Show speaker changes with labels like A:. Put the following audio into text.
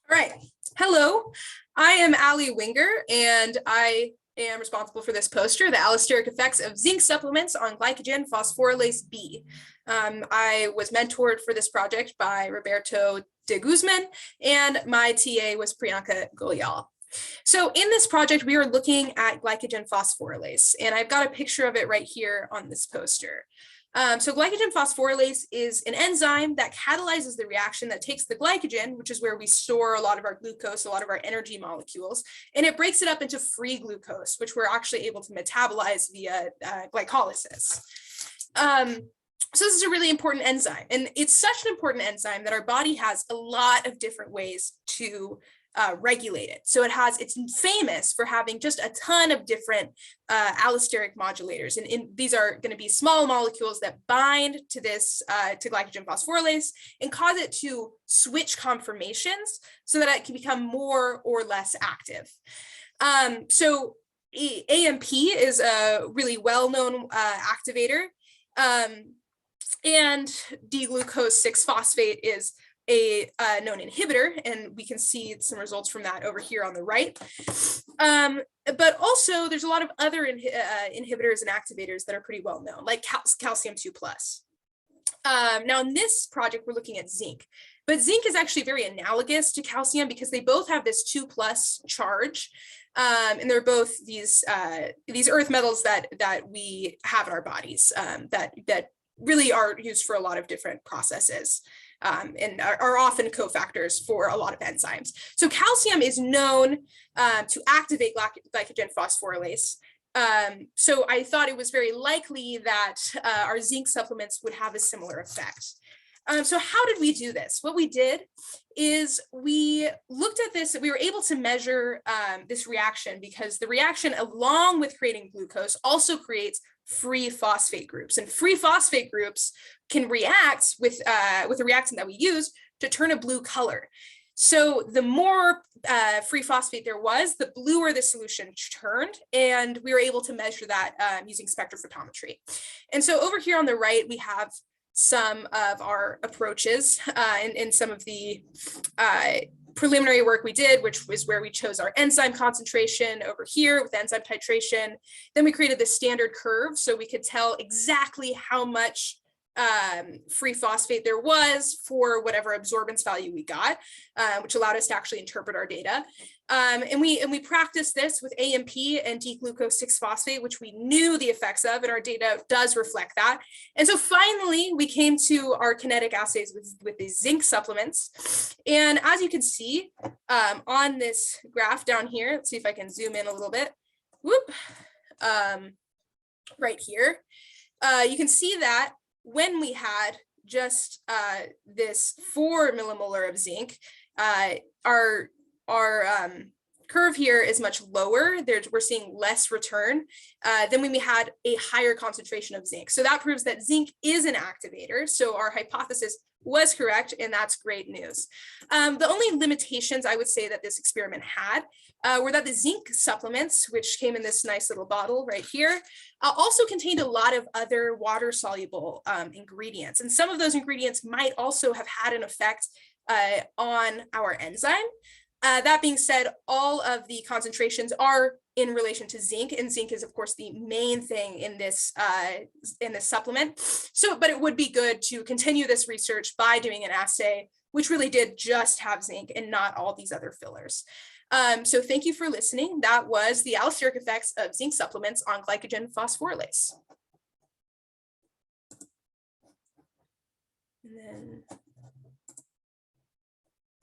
A: All right. Hello, I am Allie Wenger, and I am responsible for this poster, The Allosteric Effects of Zinc Supplements on Glycogen Phosphorylase B. I was mentored for this project by Roberto de Guzman, and my TA was Priyanka Goyal. So in this project, we are looking at glycogen phosphorylase, and I've got a picture of it right here on this poster. So glycogen phosphorylase is an enzyme that catalyzes the reaction that takes the glycogen, which is where we store a lot of our glucose, a lot of our energy molecules, and it breaks it up into free glucose, which we're actually able to metabolize via glycolysis. So this is a really important enzyme, and it's such an important enzyme that our body has a lot of different ways to regulate it. So it's famous for having just a ton of different allosteric modulators. And these are going to be small molecules that bind to this, to glycogen phosphorylase and cause it to switch conformations so that it can become more or less active. So AMP is a really well-known activator. And D-glucose 6-phosphate is a known inhibitor, and we can see some results from that over here on the right. But also there's a lot of other inhibitors and activators that are pretty well known, like calcium 2+. Now in this project, we're looking at zinc, but zinc is actually very analogous to calcium because they both have this 2+ charge. And they're both these earth metals that we have in our bodies that really are used for a lot of different processes. And are often cofactors for a lot of enzymes. So calcium is known to activate glycogen phosphorylase. So I thought it was very likely that our zinc supplements would have a similar effect. So how did we do this? What we did is we looked at this, we were able to measure this reaction because the reaction, along with creating glucose, also creates free phosphate groups, and free phosphate groups can react with the reactant that we use to turn a blue color. So the more free phosphate there was, the bluer the solution turned, and we were able to measure that using spectrophotometry. And so over here on the right, we have some of our approaches and some of the preliminary work we did, which was where we chose our enzyme concentration over here with enzyme titration. Then we created the standard curve so we could tell exactly how much free phosphate there was for whatever absorbance value we got, which allowed us to actually interpret our data. And we practiced this with AMP and D-glucose 6-phosphate, which we knew the effects of, and our data does reflect that. And so finally, we came to our kinetic assays with these zinc supplements. And as you can see on this graph down here, let's see if I can zoom in a little bit. Whoop, right here, you can see that when we had just this 4 millimolar of zinc, our curve here is much lower. We're seeing less return than when we had a higher concentration of zinc. So that proves that zinc is an activator. So our hypothesis was correct, and that's great news. The only limitations I would say that this experiment had were that the zinc supplements, which came in this nice little bottle right here, also contained a lot of other water-soluble ingredients. And some of those ingredients might also have had an effect on our enzyme. That being said, all of the concentrations are in relation to zinc, and zinc is, of course, the main thing in this supplement. So, but it would be good to continue this research by doing an assay, which really did just have zinc and not all these other fillers. So thank you for listening. That was the allosteric effects of zinc supplements on glycogen phosphorylase. And then